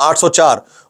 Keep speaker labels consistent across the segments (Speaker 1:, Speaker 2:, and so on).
Speaker 1: 804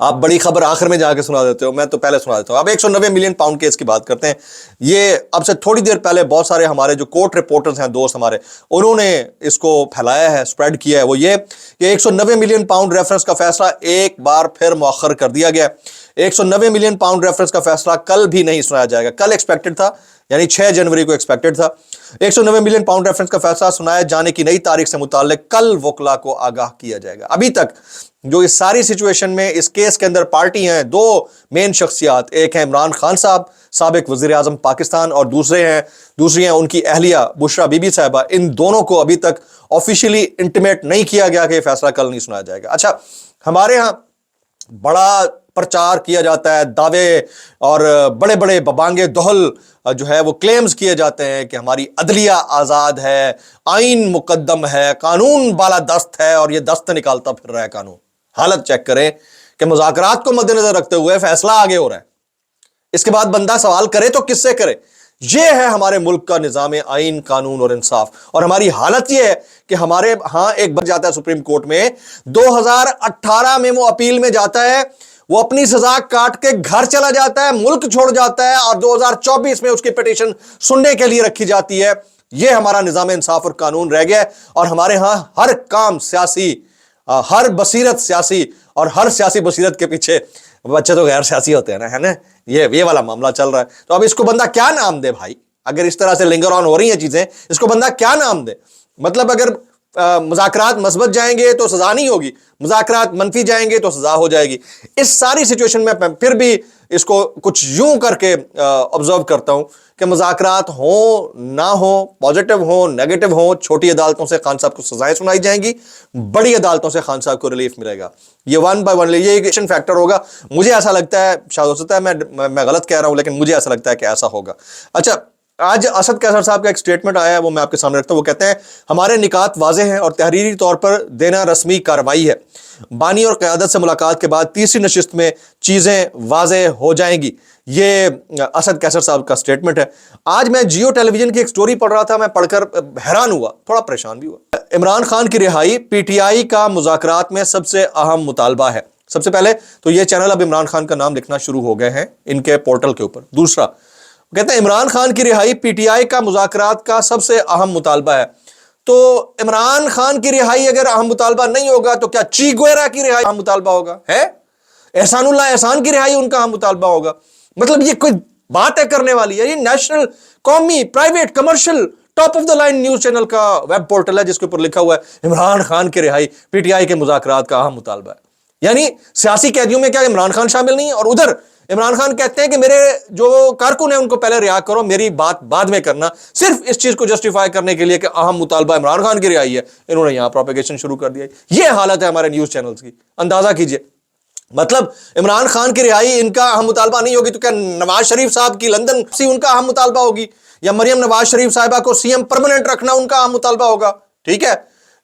Speaker 1: آپ بڑی خبر آخر میں جا کے سنا دیتے ہو, میں تو پہلے سنا دیتا ہوں. اب 190 ملین پاؤنڈ کیس کی بات کرتے ہیں. یہ اب سے تھوڑی دیر پہلے بہت سارے ہمارے جو کورٹ رپورٹرز ہیں, دوست ہمارے, انہوں نے اس کو پھیلایا ہے, سپریڈ کیا ہے. وہ یہ کہ 190 ملین پاؤنڈ ریفرنس کا فیصلہ ایک بار پھر مؤخر کر دیا گیا. 190 ملین پاؤنڈ ریفرنس کا فیصلہ کل بھی نہیں سنایا جائے گا. کل ایکسپیکٹڈ تھا, یعنی 6 جنوری کو ایکسپیکٹڈ تھا. 190 ملین پاؤنڈ ریفرنس کا فیصلہ سنائے جانے کی نئی تاریخ سے متعلق کل وکلا کو آگاہ کیا جائے گا. ابھی تک جو اس ساری سچویشن میں اس کیس کے اندر پارٹی ہیں, 2 مین شخصیات, ایک ہیں عمران خان صاحب سابق وزیر اعظم پاکستان, اور دوسری ہیں ان کی اہلیہ بشرا بی بی صاحبہ. ان دونوں کو ابھی تک آفیشیلی انٹیمیٹ نہیں کیا گیا کہ یہ فیصلہ کل نہیں سنایا جائے گا. اچھا, ہمارے ہاں بڑا پرچار کیا جاتا ہے, دعوے اور بڑے بڑے ببانگے دہل جو ہے وہ کلیمز کیے جاتے ہیں کہ ہماری عدلیہ آزاد ہے, آئین مقدم ہے, قانون بالا دست ہے, اور یہ دست نکالتا پھر رہا ہے قانون. حالت چیک کریں کہ مذاکرات کو مد نظر رکھتے ہوئے فیصلہ آگے ہو رہا ہے. اس کے بعد بندہ سوال کرے تو کس سے کرے؟ یہ ہے ہمارے ملک کا نظام آئین, قانون اور انصاف. اور ہماری حالت یہ ہے کہ ہمارے ہاں ایک بن جاتا ہے سپریم کورٹ میں, 2018 میں وہ اپیل میں جاتا ہے, وہ اپنی سزا کاٹ کے گھر چلا جاتا ہے, ملک چھوڑ جاتا ہے, اور 2024 میں اس کی پٹیشن سننے کے لیے رکھی جاتی ہے. یہ ہمارا نظام انصاف اور قانون رہ گیا ہے. اور ہمارے ہاں ہر کام سیاسی, ہر بصیرت سیاسی, اور ہر سیاسی بصیرت کے پیچھے بچے تو غیر سیاسی ہوتے ہیں نا, ہے نا, یہ والا معاملہ چل رہا ہے. تو اب اس کو بندہ کیا نام دے بھائی؟ اگر اس طرح سے لنگر آن ہو رہی ہیں چیزیں, اس کو بندہ کیا نام دے؟ مطلب اگر مذاکرات مثبت جائیں گے تو سزا نہیں ہوگی, مذاکرات منفی جائیں گے تو سزا ہو جائے گی. اس ساری سچویشن میں پھر بھی اس کو کچھ یوں کر کے آبزرو کرتا ہوں کہ مذاکرات ہوں نہ ہوں, پازیٹیو ہوں نیگیٹو ہوں, چھوٹی عدالتوں سے خان صاحب کو سزائیں سنائی جائیں گی, بڑی عدالتوں سے خان صاحب کو ریلیف ملے گا. یہ 1 بائی 1 یہ ایک فیکٹر ہوگا. مجھے ایسا لگتا ہے, شاید ہو سکتا ہے میں غلط کہہ رہا ہوں, لیکن مجھے ایسا لگتا ہے کہ ایسا ہوگا. اچھا, آج اسد قیصر صاحب کا ایک سٹیٹمنٹ آیا ہے, وہ میں آپ کے سامنے رکھتا ہوں. وہ کہتے ہیں ہمارے نکات واضح ہیں اور تحریری طور پر دینا رسمی کارروائی ہے. بانی اور قیادت سے ملاقات کے بعد تیسری نشست میں چیزیں واضح ہو جائیں گی. یہ اسد قیصر صاحب کا سٹیٹمنٹ ہے. آج میں جیو ٹیلی ویژن کی ایک سٹوری پڑھ رہا تھا, میں پڑھ کر حیران ہوا, تھوڑا پریشان بھی ہوا. عمران خان کی رہائی پی ٹی آئی کا مذاکرات میں سب سے اہم مطالبہ ہے. سب سے پہلے تو یہ چینل اب عمران خان کا نام لکھنا شروع ہو گئے ہیں ان کے پورٹل کے اوپر. دوسرا کہتے ہیں عمران خان کی رہائی پی ٹی آئی کا مذاکرات کا سب سے اہم مطالبہ ہے. تو عمران خان کی رہائی اگر اہم مطالبہ نہیں ہوگا تو کیا چی گویرا کی رہائی اہم مطالبہ ہوگا؟ ہے احسان اللہ احسان کی رہائی ان کا اہم مطالبہ ہوگا؟ مطلب یہ کوئی بات ہے کرنے والی ہے؟ یہ نیشنل, قومی, private, commercial, top of the line news channel کا ویب پورٹل ہے جس کے اوپر لکھا ہوا ہے عمران خان کی رہائی پی ٹی آئی کے مذاکرات کا اہم مطالبہ ہے. یعنی سیاسی قیدیوں میں کیا عمران خان شامل نہیں ہے؟ اور ادھر عمران خان کہتے ہیں کہ میرے جو کارکن ہیں ان کو پہلے رہا کرو, میری بات بعد میں کرنا, صرف اس چیز کو جسٹیفائی کرنے کے لیے کہ اہم مطالبہ عمران خان کی رہائی ہے, انہوں نے یہاں پروپیگیشن شروع کر دیا. یہ حالت ہے ہمارے نیوز چینلز کی. اندازہ کیجئے, مطلب عمران خان کی رہائی ان کا اہم مطالبہ نہیں ہوگی تو کیا نواز شریف صاحب کی لندن سی ان کا اہم مطالبہ ہوگی, یا مریم نواز شریف صاحبہ کو سی ایم پرماننٹ رکھنا ان کا اہم مطالبہ ہوگا؟ ٹھیک ہے,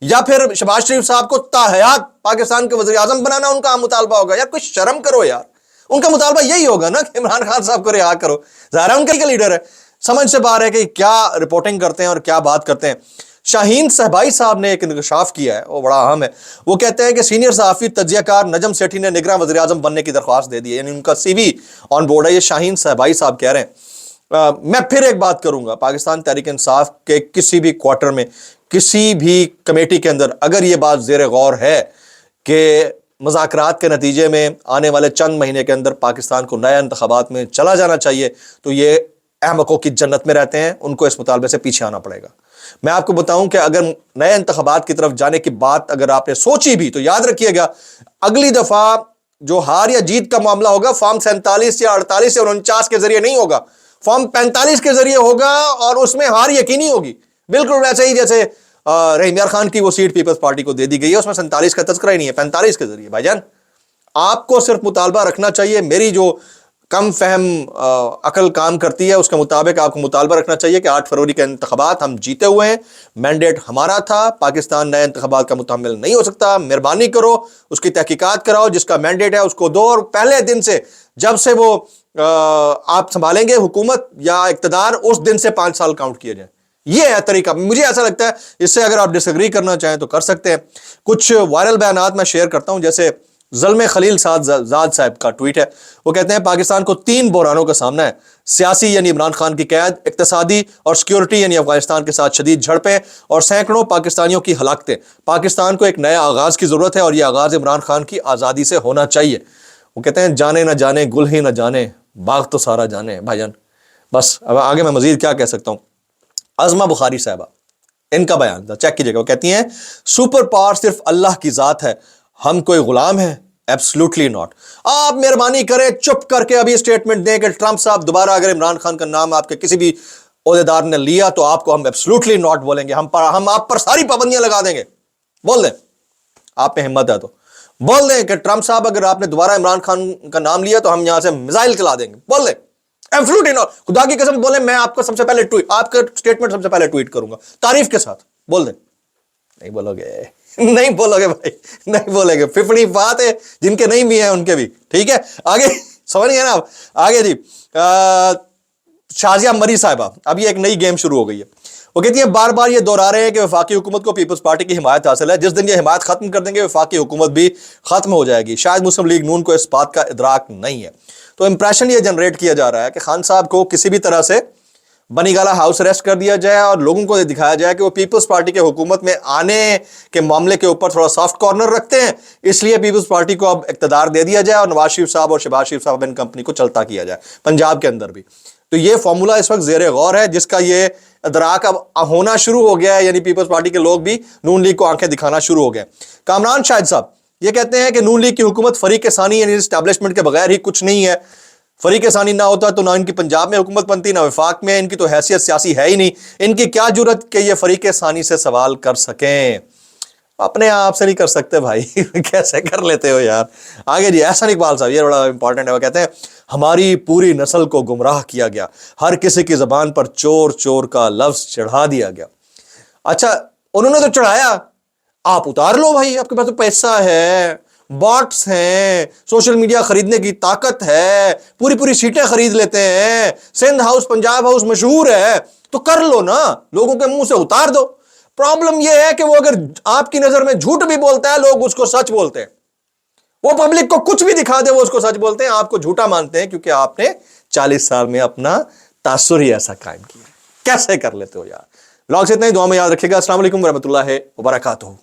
Speaker 1: یا پھر شہباز شریف صاحب کو تاحیات پاکستان کے وزیر اعظم بنانا ان کا اہم مطالبہ ہوگا؟ یار کچھ شرم کرو یار. ان کا مطالبہ یہی ہوگا نا کہ عمران خان صاحب کو رہا کرو. ظاہر ہے ان کا لیڈر ہے, سمجھ سے باہر ہے کہ کیا رپورٹنگ کرتے ہیں اور کیا بات کرتے ہیں. شاہین صہبائی صاحب نے ایک انکشاف کیا ہے, وہ بڑا اہم ہے. وہ کہتے ہیں کہ سینئر صحافی تجزیہ کار نجم سیٹھی نے نگراں وزیر اعظم بننے کی درخواست دے دی ہے, یعنی ان کا سی وی آن بورڈ ہے. یہ شاہین صہبائی صاحب کہہ رہے ہیں. میں پھر ایک بات کروں گا, پاکستان تحریک انصاف کے کسی بھی کوارٹر میں, کسی بھی کمیٹی کے اندر اگر یہ بات زیر غور ہے کہ مذاکرات کے نتیجے میں آنے والے چند مہینے کے اندر پاکستان کو نئے انتخابات میں چلا جانا چاہیے, تو یہ احمقوں کی جنت میں رہتے ہیں, ان کو اس مطالبے سے پیچھے آنا پڑے گا. میں آپ کو بتاؤں کہ اگر نئے انتخابات کی طرف جانے کی بات اگر آپ نے سوچی بھی تو یاد رکھیے گا, اگلی دفعہ جو ہار یا جیت کا معاملہ ہوگا فارم 47 یا 48 یا 49 کے ذریعے نہیں ہوگا, فارم 45 کے ذریعے ہوگا, اور اس میں ہار یقینی ہوگی. بالکل ویسے ہی جیسے رحیم یار خان کی وہ سیٹ پیپلز پارٹی کو دے دی گئی ہے, اس میں 47 کا تذکرہ ہی نہیں ہے, 45 کے ذریعے. بھائی جان آپ کو صرف مطالبہ رکھنا چاہیے, میری جو کم فہم عقل کام کرتی ہے اس کے مطابق آپ کو مطالبہ رکھنا چاہیے کہ 8 فروری کے انتخابات ہم جیتے ہوئے ہیں, مینڈیٹ ہمارا تھا, پاکستان نئے انتخابات کا متحمل نہیں ہو سکتا, مہربانی کرو اس کی تحقیقات کراؤ, جس کا مینڈیٹ ہے اس کو دو, اور پہلے دن سے جب سے وہ آپ سنبھالیں گے حکومت یا اقتدار, اس دن سے 5 سال کاؤنٹ کیے جائیں. یہ ہے طریقہ. مجھے ایسا لگتا ہے اس سے اگر آپ ڈس ایگری کرنا چاہیں تو کر سکتے ہیں. کچھ وائرل بیانات میں شیئر کرتا ہوں, جیسے ظلم خلیل زاد صاحب کا ٹویٹ ہے. وہ کہتے ہیں پاکستان کو 3 بحرانوں کا سامنا ہے. سیاسی یعنی عمران خان کی قید، اقتصادی اور سیکیورٹی یعنی افغانستان کے ساتھ شدید جھڑپیں اور سینکڑوں پاکستانیوں کی ہلاکتیں. پاکستان کو ایک نیا آغاز کی ضرورت ہے اور یہ آغاز عمران خان کی آزادی سے ہونا چاہیے. وہ کہتے ہیں جانے نہ جانے گل ہی نہ جانے باغ تو سارا جانے. بھائی جان بس اب آگے میں مزید کیا کہہ سکتا ہوں. عظمہ بخاری صاحبہ ان کا بیان تھا، چیک کیجئے گا. وہ کہتی ہیں سپر پاور صرف اللہ کی ذات ہے، ہم کوئی غلام ہیں؟ Absolutely not. آپ مہربانی کریں چپ کر کے ابھی اسٹیٹمنٹ دیں کہ ٹرمپ صاحب دوبارہ اگر عمران خان کا نام آپ کے کسی بھی عہدیدار نے لیا تو آپ کو ہم ایبسلوٹلی ناٹ بولیں گے. ہم آپ پر ساری پابندیاں لگا دیں گے. بول دیں آپ میں ہمت ہے تو بول دیں کہ ٹرمپ صاحب اگر آپ نے دوبارہ عمران خان کا نام لیا تو ہم یہاں سے میزائل چلا دیں گے. بول دیں ایبسلوٹلی ناٹ. خدا کی قسم بولیں میں آپ کا سب سے پہلے آپ کا اسٹیٹمنٹ سب سے پہلے ٹویٹ کروں گا تعریف کے ساتھ. بول دیں. نہیں بولو گے، نہیں بولو گے بھائی، نہیں بولے گے. ففڑی بات ہے جن کے نہیں بھی ہیں ان کے بھی. ٹھیک ہے آگے سمجھ گئے نا آپ. آگے جی شازیہ مری صاحبہ، اب یہ ایک نئی گیم شروع ہو گئی ہے. وہ کہتی ہیں بار بار یہ دہرا رہے ہیں کہ وفاقی حکومت کو پیپلز پارٹی کی حمایت حاصل ہے. جس دن یہ حمایت ختم کر دیں گے وفاقی حکومت بھی ختم ہو جائے گی. شاید مسلم لیگ نون کو اس بات کا ادراک نہیں ہے. تو امپریشن یہ جنریٹ کیا جا رہا ہے کہ خان صاحب کو کسی بھی طرح سے بنی گالہ ہاؤس اریسٹ کر دیا جائے اور لوگوں کو یہ دکھایا جائے کہ وہ پیپلز پارٹی کے حکومت میں آنے کے معاملے کے اوپر تھوڑا سافٹ کارنر رکھتے ہیں، اس لیے پیپلز پارٹی کو اب اقتدار دے دیا جائے اور نواز شریف صاحب اور شہباز شریف صاحب ان کمپنی کو چلتا کیا جائے پنجاب کے اندر بھی. تو یہ فارمولا اس وقت زیر غور ہے جس کا یہ ادراک اب ہونا شروع ہو گیا ہے. یعنی پیپلز پارٹی کے لوگ بھی نون لیگ کو آنکھیں دکھانا شروع ہو گئے. کامران شاہد صاحب یہ کہتے ہیں کہ نون لیگ کی حکومت فریق ثانی یعنی اسٹیبلشمنٹ کے بغیر ہی کچھ نہیں ہے. فریق ثانی نہ ہوتا تو نہ ان کی پنجاب میں حکومت بنتی نہ وفاق میں. ان کی تو حیثیت سیاسی ہے ہی نہیں. ان کی کیا جرت کہ یہ فریق ثانی سے سوال کر سکیں. اپنے آپ سے نہیں کر سکتے بھائی کیسے کر لیتے ہو یار. آگے جی احسن اقبال صاحب یہ بڑا امپورٹنٹ ہے. وہ کہتے ہیں ہماری پوری نسل کو گمراہ کیا گیا، ہر کسی کی زبان پر چور چور کا لفظ چڑھا دیا گیا. اچھا انہوں نے تو چڑھایا، آپ اتار لو بھائی، آپ کے پاس تو پیسہ ہے، باٹس ہیں، سوشل میڈیا خریدنے کی طاقت ہے، پوری سیٹیں خرید لیتے ہیں، سندھ ہاؤس پنجاب ہاؤس مشہور ہے، تو کر لو نا، لوگوں کے منہ سے اتار دو. پرابلم یہ ہے کہ وہ اگر آپ کی نظر میں جھوٹ بھی بولتا ہے لوگ اس کو سچ بولتے ہیں. وہ پبلک کو کچھ بھی دکھا دے وہ اس کو سچ بولتے ہیں، آپ کو جھوٹا مانتے ہیں کیونکہ آپ نے 40 سال میں اپنا تاثر ہی ایسا قائم کیا. کیسے کر لیتے ہو یار. لاگ سے اتنا ہی، دعا میں یاد رکھیے گا. السلام علیکم ورحمۃ اللہ وبرکاتہ.